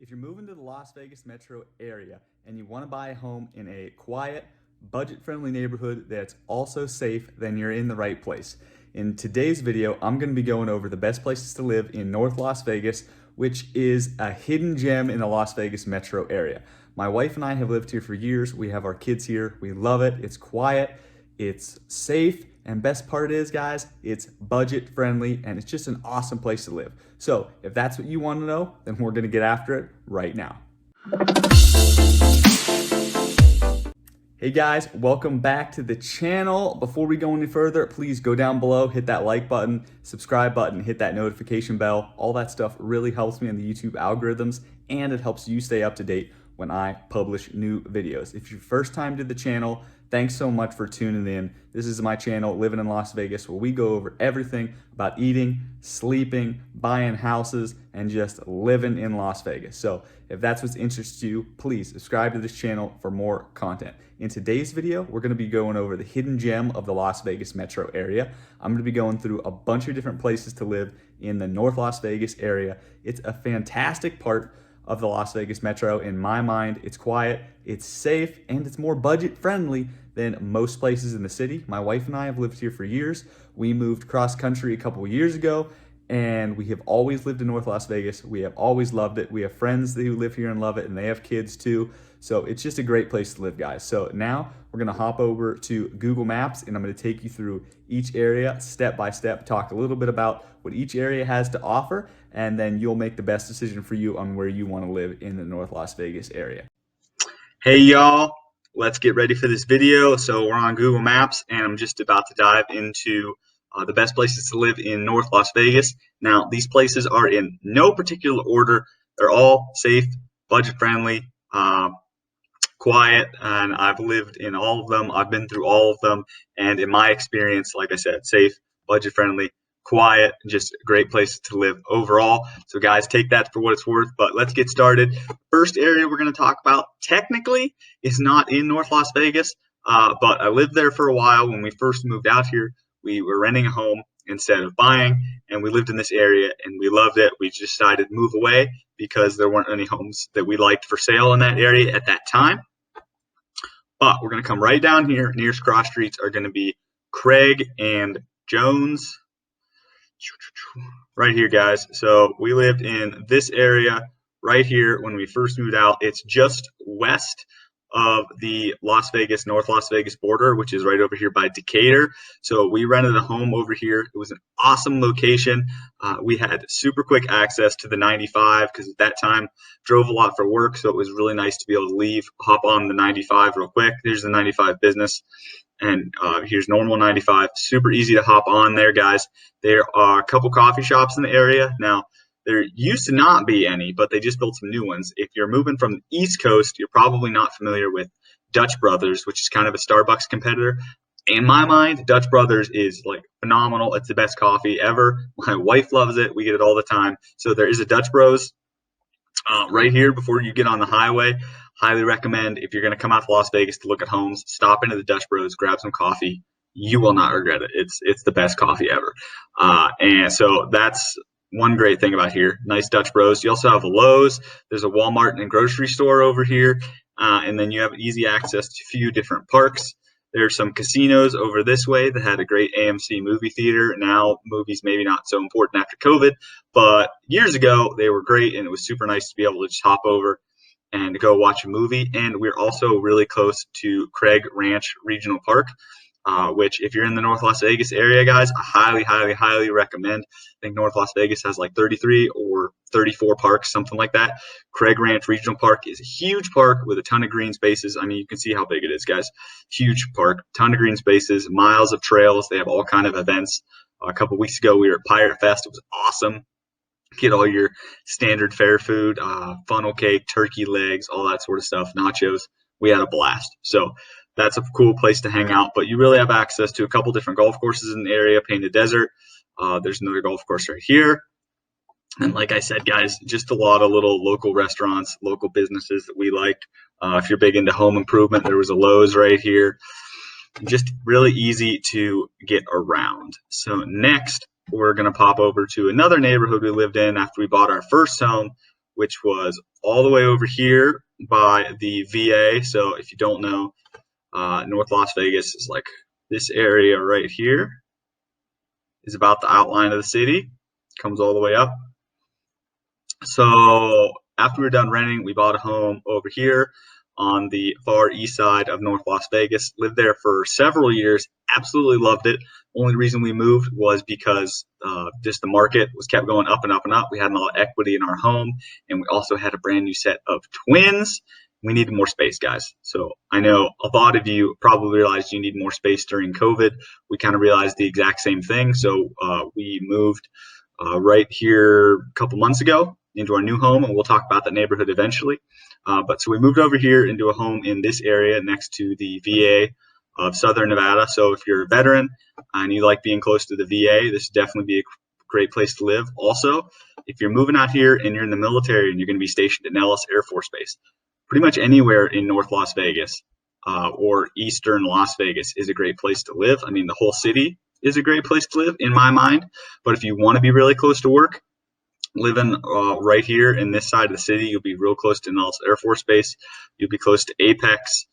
If you're moving to the Las Vegas metro area and you want to buy a home in a quiet, budget friendly neighborhood that's also safe, then you're in the right place. In today's video, I'm going to be going over the best places to live in North Las Vegas, which is a hidden gem in the Las Vegas metro area. My wife and I have lived here for years. We have our kids here. We love it. It's quiet, it's safe, and best part is, guys, it's budget friendly and it's just an awesome place to live. So if that's what you want to know, then we're going to get after it right now. Hey guys, welcome back to the channel. Before we go any further, please go down below, hit that like button, subscribe button, hit that notification bell. All that stuff really helps me in the YouTube algorithms, and it helps you stay up to date when I publish new videos. If you're first time to the channel, thanks so much for tuning in. This is my channel, Living in Las Vegas, where we go over everything about eating, sleeping, buying houses, and just living in Las Vegas. So if that's what interests you, please subscribe to this channel for more content. In today's video, we're going to be going over the hidden gem of the Las Vegas metro area. I'm going to be going through a bunch of different places to live in the North Las Vegas area. It's a fantastic part of the Las Vegas metro. In my mind, it's quiet, it's safe, and it's more budget friendly than most places in the city. My wife and I have lived here for years. We moved cross country a couple of years ago, and we have always lived in North Las Vegas. We have always loved it. We have friends who live here and love it, and they have kids too. So it's just a great place to live, guys. So now we're gonna hop over to Google Maps, and I'm gonna take you through each area step by step, talk a little bit about what each area has to offer, and then you'll make the best decision for you on where you wanna live in the North Las Vegas area. Hey y'all, let's get ready for this video. So we're on Google Maps, and I'm just about to dive into the best places to live in North Las Vegas. Now, these places are in no particular order. They're all safe, budget friendly, quiet, and I've lived in all of them. I've been through all of them, and in my experience, like I said, safe, budget friendly, quiet, just a great place to live overall. So guys, take that for what it's worth, but let's get started. First area we're going to talk about technically is not in North Las Vegas, but I lived there for a while. When we first moved out here, we were renting a home instead of buying, and we lived in this area and we loved it. We just decided to move away because there weren't any homes that we liked for sale in that area at that time. But we're going to come right down here. Nearest cross streets are going to be Craig and Jones. Right here, guys. So we lived in this area right here when we first moved out. It's just west of the North Las Vegas border, which is right over here by Decatur. So we rented a home over here. It was an awesome location. We had super quick access to the 95 because at that time drove a lot for work. So it was really nice to be able to leave, hop on the 95 real quick. Here's the 95 business. And here's normal 95. Super easy to hop on there, guys. There are a couple coffee shops in the area. Now, there used to not be any, but they just built some new ones. If you're moving from the East Coast, you're probably not familiar with Dutch Brothers, which is kind of a Starbucks competitor. In my mind, Dutch Brothers is like phenomenal. It's the best coffee ever. My wife loves it. We get it all the time. So there is a Dutch Bros right here before you get on the highway. Highly recommend, if you're going to come out to Las Vegas to look at homes, stop into the Dutch Bros, grab some coffee. You will not regret it. It's the best coffee ever. And so that's one great thing about here. Nice Dutch Bros. You also have a Lowe's. There's a Walmart and a grocery store over here. And then you have easy access to a few different parks. There's some casinos over this way that had a great AMC movie theater. Now, movies maybe not so important after COVID, but years ago, they were great, and it was super nice to be able to just hop over and go watch a movie. And we're also really close to Craig Ranch Regional Park, which if you're in the North Las Vegas area, guys, I highly recommend. I think North Las Vegas has like 33 or 34 parks, something like that. Craig Ranch Regional Park is a huge park with a ton of green spaces. I mean, you can see how big it is, guys. Huge park, ton of green spaces, miles of trails. They have all kind of events. A couple weeks ago, we were at Pirate Fest. It was awesome. Get all your standard fare food, funnel cake, turkey legs, all that sort of stuff, nachos. We had a blast. So that's a cool place to hang out. But you really have access to a couple different golf courses in the area. Painted Desert. There's another golf course right here. And like I said, guys, just a lot of little local restaurants, local businesses that we liked. If you're big into home improvement, there was a Lowe's right here. Just really easy to get around. So next, we're going to pop over to another neighborhood we lived in after we bought our first home, which was all the way over here by the VA. So if you don't know, North Las Vegas is like this area right here is about the outline of the city, comes all the way up. So after we were done renting, we bought a home over here on the far east side of North Las Vegas. Lived there for several years, absolutely loved it. Only reason we moved was because just the market was kept going up and up and up. We had a lot of equity in our home, and we also had a brand new set of twins. We needed more space, guys. So I know a lot of you probably realized you need more space during COVID. We kind of realized the exact same thing. So we moved right here a couple months ago into our new home, and we'll talk about the neighborhood eventually. But so we moved over here into a home in this area next to the VA of Southern Nevada. So if you're a veteran and you like being close to the VA, this would definitely be a great place to live. Also, if you're moving out here and you're in the military and you're going to be stationed at Nellis Air Force Base, pretty much anywhere in North Las Vegas or Eastern Las Vegas is a great place to live. I mean, the whole city is a great place to live in my mind. But if you want to be really close to work, living right here in this side of the city, you'll be real close to Nellis Air Force Base. You'll be close to Apex,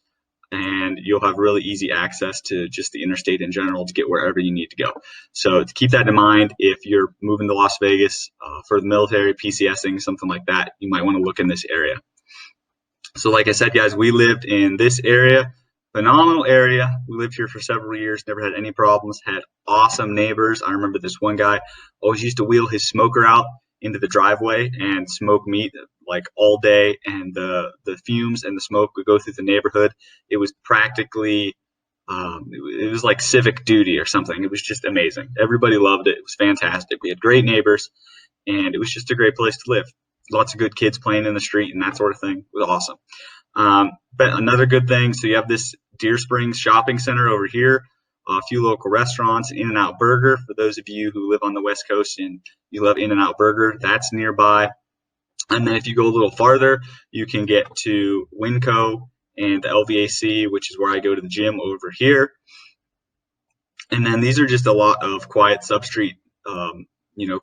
and you'll have really easy access to just the interstate in general to get wherever you need to go. So to keep that in mind, if you're moving to Las Vegas for the military, PCSing, something like that, you might want to look in this area. So like I said, guys, we lived in this area. Phenomenal area. We lived here for several years, never had any problems, had awesome neighbors. I remember this one guy always used to wheel his smoker out into the driveway and smoke meat like all day, and the fumes and the smoke would go through the neighborhood. It was practically it was like civic duty or something. It was just amazing. Everybody loved it. It was fantastic. We had great neighbors, and it was just a great place to live. Lots of good kids playing in the street and that sort of thing. It was awesome. But another good thing, so you have this Deer Springs shopping center over here, a few local restaurants, In-N-Out Burger. For those of you who live on the West Coast and you love In-N-Out Burger, that's nearby. And then if you go a little farther, you can get to Winco and the LVAC, which is where I go to the gym over here. And then these are just a lot of quiet substreet,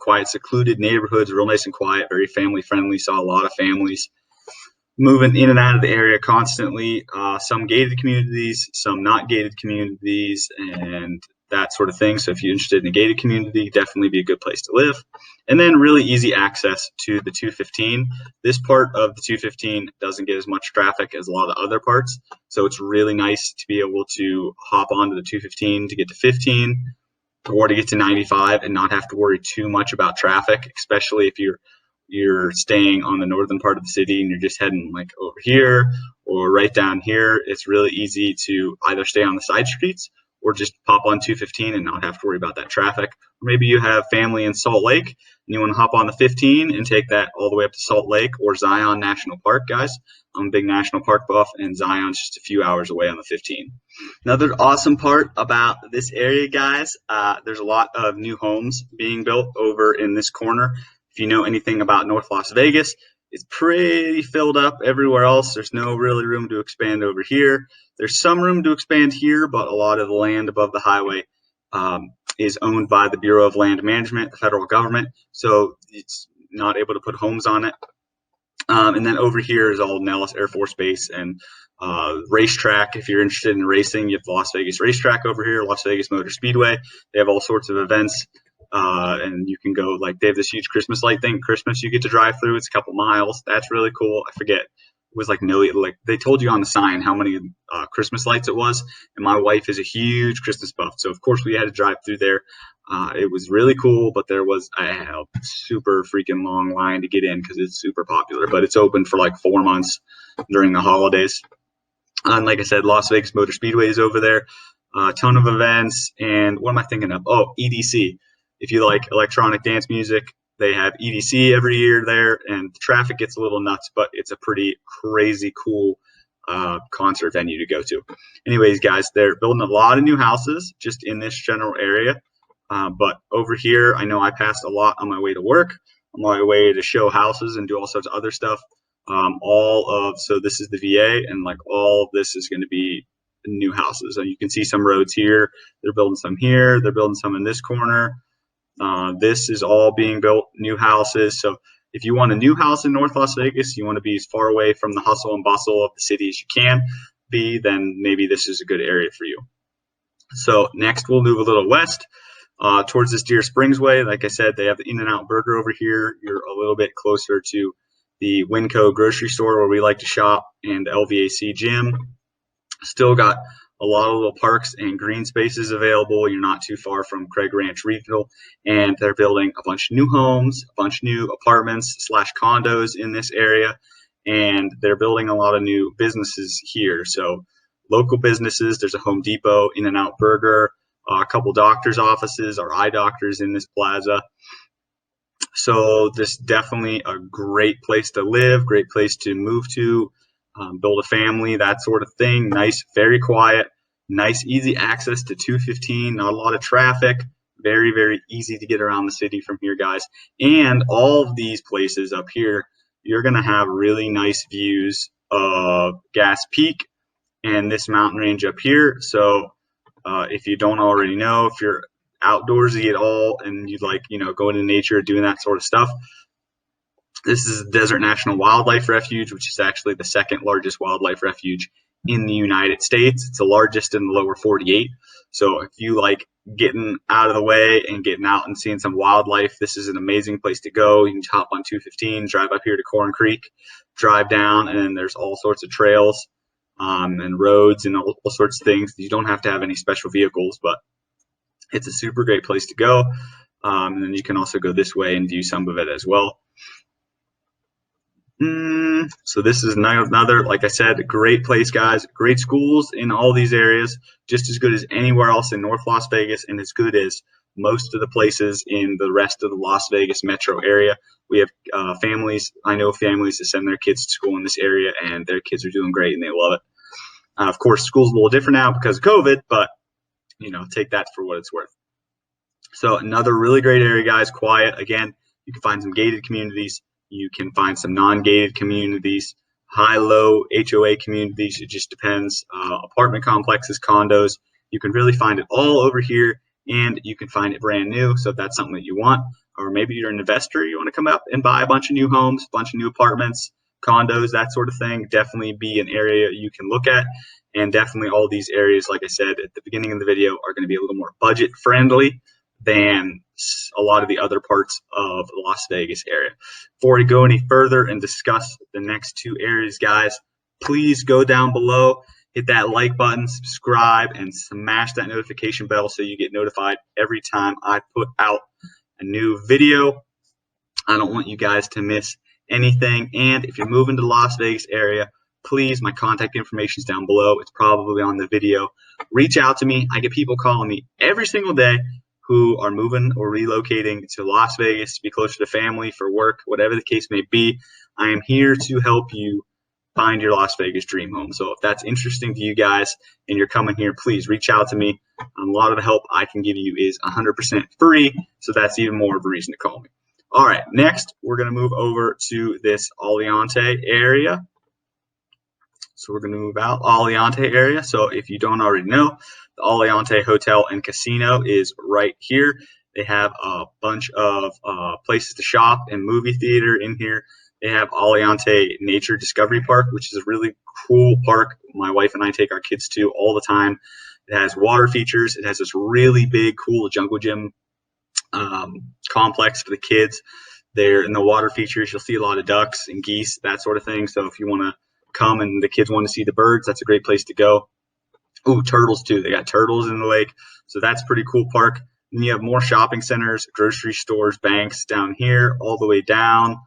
quiet, secluded neighborhoods, real nice and quiet, very family friendly. Saw a lot of families moving in and out of the area constantly. Some gated communities, some not gated communities, and that sort of thing. So if you're interested in a gated community, definitely be a good place to live. And then really easy access to the 215. This part of the 215 doesn't get as much traffic as a lot of other parts. So it's really nice to be able to hop onto the 215 to get to 15 or to get to 95 and not have to worry too much about traffic, especially if you're staying on the northern part of the city and you're just heading like over here or right down here. It's really easy to either stay on the side streets or just pop on 215 and not have to worry about that traffic. Or maybe you have family in Salt Lake and you want to hop on the 15 and take that all the way up to Salt Lake or Zion National Park, guys. I'm a big national park buff, and Zion's just a few hours away on the 15. Another awesome part about this area, guys, there's a lot of new homes being built over in this corner. If you know anything about North Las Vegas, it's pretty filled up everywhere else. There's no really room to expand over here. There's some room to expand here, but a lot of the land above the highway is owned by the Bureau of Land Management, the federal government, so it's not able to put homes on it. And then over here is all Nellis Air Force Base and racetrack. If you're interested in racing, you have the Las Vegas racetrack over here, Las Vegas Motor Speedway. They have all sorts of events. And you can go, like, they have this huge Christmas light thing. Christmas, you get to drive through. It's a couple miles. That's really cool. I forget. It was like million. Like they told you on the sign how many Christmas lights it was. And my wife is a huge Christmas buff, so of course we had to drive through there. It was really cool, but there was a super freaking long line to get in because it's super popular. But it's open for like 4 months during the holidays. And like I said, Las Vegas Motor Speedway is over there. A ton of events. And what am I thinking of? Oh, EDC. If you like electronic dance music, they have EDC every year there, and the traffic gets a little nuts, but it's a pretty crazy cool concert venue to go to. Anyways, guys, they're building a lot of new houses just in this general area. But over here, I know I passed a lot on my way to work, on my way to show houses and do all sorts of other stuff. So this is the VA, and like all of this is going to be new houses. And you can see some roads here. They're building some here. They're building some in this corner. This is all being built, new houses. So If you want a new house in North Las Vegas, you want to be as far away from the hustle and bustle of the city as you can be, then maybe this is a good area for you. So next we'll move a little west towards this Deer Springs way. Like I said, they have the In-N-Out Burger over here. You're a little bit closer to the Winco grocery store where we like to shop, and the LVAC gym. Still got a lot of little parks and green spaces available. You're not too far from Craig Ranch Regional, and they're building a bunch of new homes, a bunch of new apartments / condos in this area, and they're building a lot of new businesses here. So local businesses, there's a Home Depot, In-N-Out Burger, a couple doctors' offices, our eye doctors in this plaza. So this is definitely a great place to live, great place to move to, build a family, that sort of thing. Nice, very quiet, nice, easy access to 215, not a lot of traffic, very, very easy to get around the city from here, guys. And all of these places up here, you're going to have really nice views of Gas Peak and this mountain range up here. So if you don't already know, if you're outdoorsy at all and you'd like, go into nature, doing that sort of stuff, this is Desert National Wildlife Refuge, which is actually the second largest wildlife refuge in the United States. It's the largest in the lower 48. So if you like getting out of the way and getting out and seeing some wildlife, this is an amazing place to go. You can hop on 215, drive up here to Corn Creek, drive down, and there's all sorts of trails and roads and all sorts of things. You don't have to have any special vehicles, but it's a super great place to go. And then you can also go this way and view some of it as well. So this is another, like I said, a great place, guys. Great schools in all these areas, just as good as anywhere else in North Las Vegas, and as good as most of the places in the rest of the Las Vegas metro area. We have families. I know families that send their kids to school in this area, and their kids are doing great, and they love it. Of course, school's a little different now because of COVID, but take that for what it's worth. So another really great area, guys. Quiet. Again, you can find some gated communities. You can find some non-gated communities, high-low HOA communities. It just depends. Apartment complexes, condos. You can really find it all over here, and you can find it brand new. So if that's something that you want, or maybe you're an investor, you want to come up and buy a bunch of new homes, a bunch of new apartments, condos, that sort of thing, definitely be an area you can look at. And definitely all these areas, like I said at the beginning of the video, are going to be a little more budget friendly than a lot of the other parts of the Las Vegas area. Before we go any further and discuss the next two areas, guys, please go down below, hit that like button, subscribe, and smash that notification bell so you get notified every time I put out a new video. I don't want you guys to miss anything. And if you're moving to the Las Vegas area, please, my contact information is down below. It's probably on the video. Reach out to me. I get people calling me every single day who are moving or relocating to Las Vegas to be closer to family, for work, whatever the case may be. I am here to help you find your Las Vegas dream home. So if that's interesting to you guys and you're coming here, please reach out to me. A lot of the help I can give you is 100% free, so that's even more of a reason to call me. All right, next we're going to move over to this Aliante area. So we're going to move out Aliante area. So if you don't already know, the Aliante Hotel and Casino is right here. They have a bunch of places to shop and movie theater in here. They have Aliante Nature Discovery Park, which is a really cool park my wife and I take our kids to all the time. It has water features. It has this really big, cool jungle gym complex for the kids. There in the water features, you'll see a lot of ducks and geese, that sort of thing. So if you want to come and the kids want to see the birds, that's a great place to go. Ooh, turtles too. They got turtles in the lake. So that's a pretty cool park. And you have more shopping centers, grocery stores, banks down here, all the way down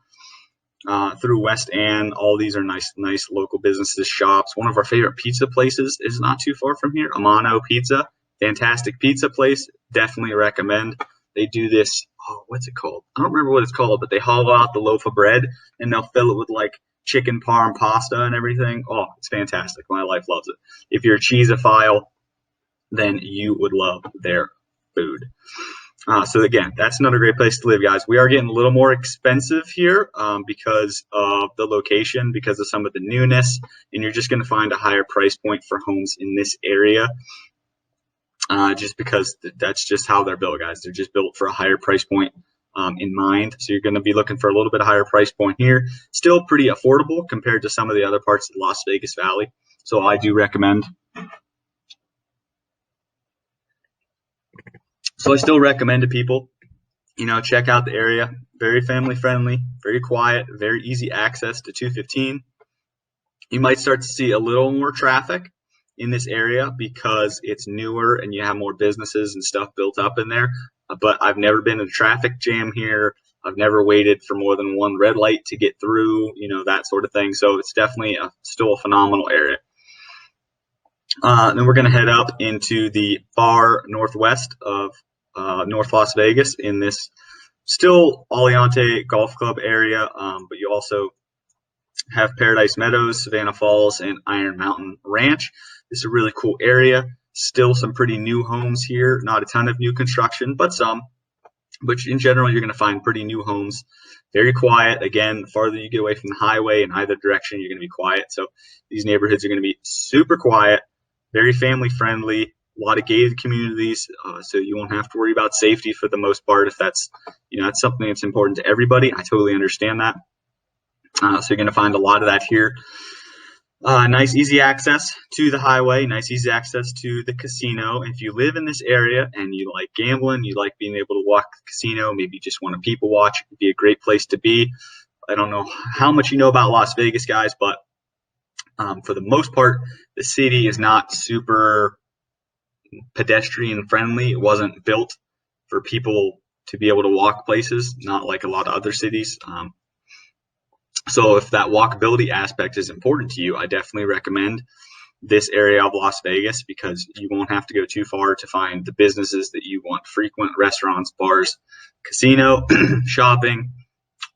through West End. All these are nice local businesses, shops. One of our favorite pizza places is not too far from here, Amano Pizza. Fantastic pizza place. Definitely recommend. They do this, what's it called? I don't remember what it's called, but they hollow out the loaf of bread and they'll fill it with like chicken parm pasta and everything. Oh, it's fantastic. My wife loves it. If you're a cheeseophile, then you would love their food. So again, that's another great place to live, guys. We are getting a little more expensive here because of the location, because of some of the newness, and you're just going to find a higher price point for homes in this area. Just because that's just how they're built, guys. They're just built for a higher price point in mind. So you're going to be looking for a little bit higher price point here. Still pretty affordable compared to some of the other parts of the Las Vegas Valley. So I do recommend. So I still recommend to people, check out the area. Very family friendly, very quiet, very easy access to 215. You might start to see a little more traffic in this area because it's newer and you have more businesses and stuff built up in there. But I've never been in a traffic jam here. I've never waited for more than one red light to get through, that sort of thing. So it's definitely still a phenomenal area. Then we're going to head up into the far northwest of North Las Vegas in this still Aliante Golf Club area, but you also have Paradise Meadows, Savannah Falls, and Iron Mountain Ranch. This is a really cool area. Still some pretty new homes here. Not a ton of new construction, but some. But in general, you're going to find pretty new homes. Very quiet. Again, the farther you get away from the highway in either direction, you're going to be quiet. So these neighborhoods are going to be super quiet, very family friendly, a lot of gated communities. So you won't have to worry about safety for the most part. If that's, that's something that's important to everybody. I totally understand that. So you're going to find a lot of that here. Nice, easy access to the highway, nice, easy access to the casino. If you live in this area and you like gambling, you like being able to walk the casino, maybe you just want to people watch, it'd be a great place to be. I don't know how much you know about Las Vegas, guys, but for the most part, the city is not super pedestrian friendly. It wasn't built for people to be able to walk places, not like a lot of other cities. So if that walkability aspect is important to you, I definitely recommend this area of Las Vegas because you won't have to go too far to find the businesses that you want frequent: restaurants, bars, casino, shopping,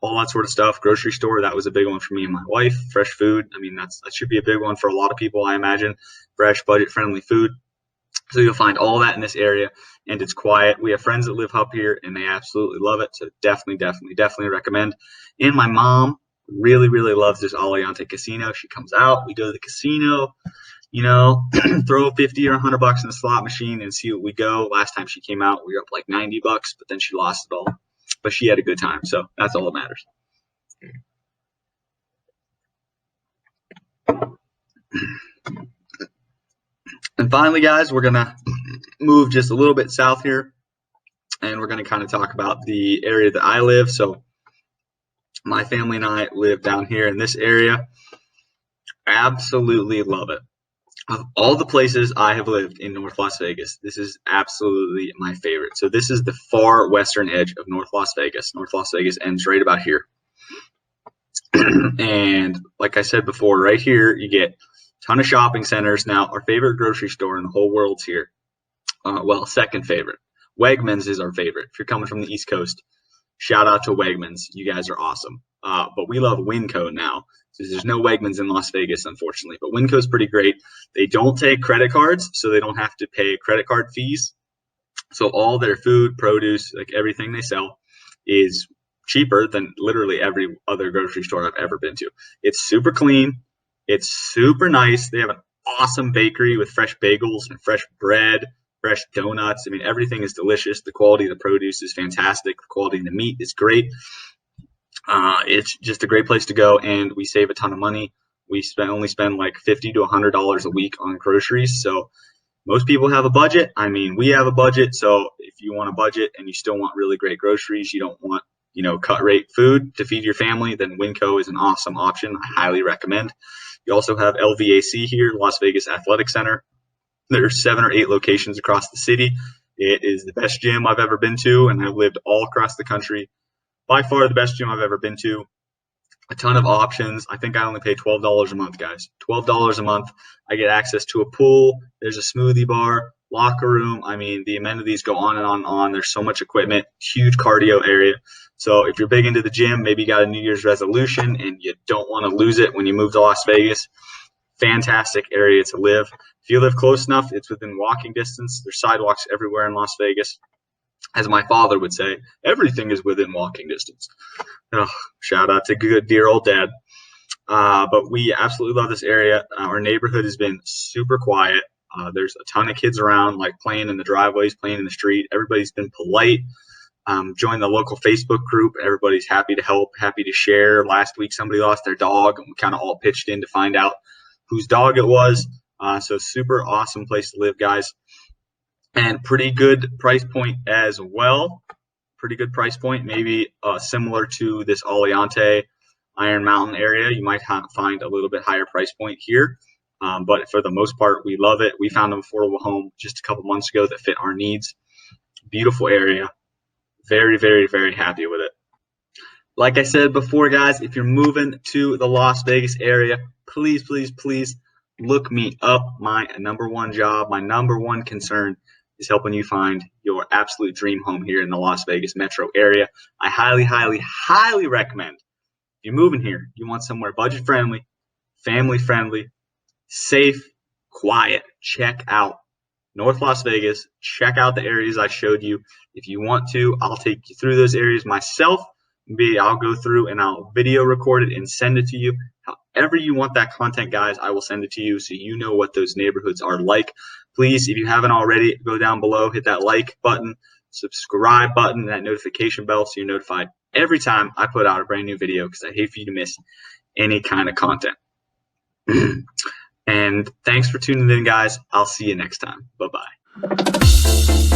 all that sort of stuff. Grocery store, that was a big one for me and my wife. Fresh food, I mean, that should be a big one for a lot of people, I imagine. Fresh, budget-friendly food. So you'll find all that in this area, and it's quiet. We have friends that live up here, and they absolutely love it. So definitely recommend. And my mom really, really loves this Aliante Casino. She comes out, we go to the casino, throw 50 or $100 in the slot machine and see what we go. Last time she came out, we were up like $90, but then she lost it all. But she had a good time, so that's all that matters. And finally, guys, we're going to move just a little bit south here, and we're going to kind of talk about the area that I live. So my family and I live down here in this area. Absolutely love it. Of all the places I have lived in North Las Vegas, this is absolutely my favorite. So this is the far western edge of North Las Vegas. North Las Vegas ends right about here. And like I said before, right here, you get a ton of shopping centers. Now, our favorite grocery store in the whole world's here. Well, second favorite. Wegmans is our favorite. If you're coming from the East Coast, shout out to Wegmans. You guys are awesome. But we love Winco now. So there's no Wegmans in Las Vegas, unfortunately. But Winco's pretty great. They don't take credit cards, so they don't have to pay credit card fees. So all their food, produce, like everything they sell is cheaper than literally every other grocery store I've ever been to. It's super clean. It's super nice. They have an awesome bakery with fresh bagels and fresh bread, fresh donuts. I mean, everything is delicious. The quality of the produce is fantastic. The quality of the meat is great. It's just a great place to go, and we save a ton of money. We only spend like $50 to $100 a week on groceries. So most people have a budget. I mean, we have a budget. So if you want a budget and you still want really great groceries, you don't want, cut rate food to feed your family, then Winco is an awesome option. I highly recommend. You also have LVAC here, Las Vegas Athletic Center. There's 7 or 8 locations across the city. It is the best gym I've ever been to, and I've lived all across the country. By far the best gym I've ever been to. A ton of options. I think I only pay $12 a month, guys. $12 a month. I get access to a pool. There's a smoothie bar, locker room. I mean, the amenities go on and on and on. There's so much equipment, huge cardio area. So if you're big into the gym, maybe you got a New Year's resolution and you don't want to lose it when you move to Las Vegas, fantastic area to live. If you live close enough, it's within walking distance. There's sidewalks everywhere in Las Vegas. As my father would say, everything is within walking distance. Oh, shout out to good, dear old dad. But we absolutely love this area. Our neighborhood has been super quiet. There's a ton of kids around, like playing in the driveways, playing in the street. Everybody's been polite. Join the local Facebook group. Everybody's happy to help, happy to share. Last week, somebody lost their dog, and we kind of all pitched in to find out whose dog it was. So super awesome place to live, guys. And pretty good price point as well. Pretty good price point, maybe similar to this Aliante Iron Mountain area. You might find a little bit higher price point here. But for the most part, we love it. We found an affordable home just a couple months ago that fit our needs. Beautiful area. Very, very, very happy with it. Like I said before, guys, if you're moving to the Las Vegas area, please, please, please look me up. My number one job, my number one concern is helping you find your absolute dream home here in the Las Vegas metro area. I highly, highly, highly recommend, if you're moving here, you want somewhere budget friendly, family friendly, safe, quiet, check out North Las Vegas. Check out the areas I showed you. If you want to, I'll take you through those areas myself. Maybe I'll go through and I'll video record it and send it to you. However you want that content, guys, I will send it to you so you know what those neighborhoods are like. Please, if you haven't already, go down below, hit that like button, subscribe button, that notification bell so you're notified every time I put out a brand new video, because I hate for you to miss any kind of content. And thanks for tuning in, guys. I'll see you next time. Bye-bye.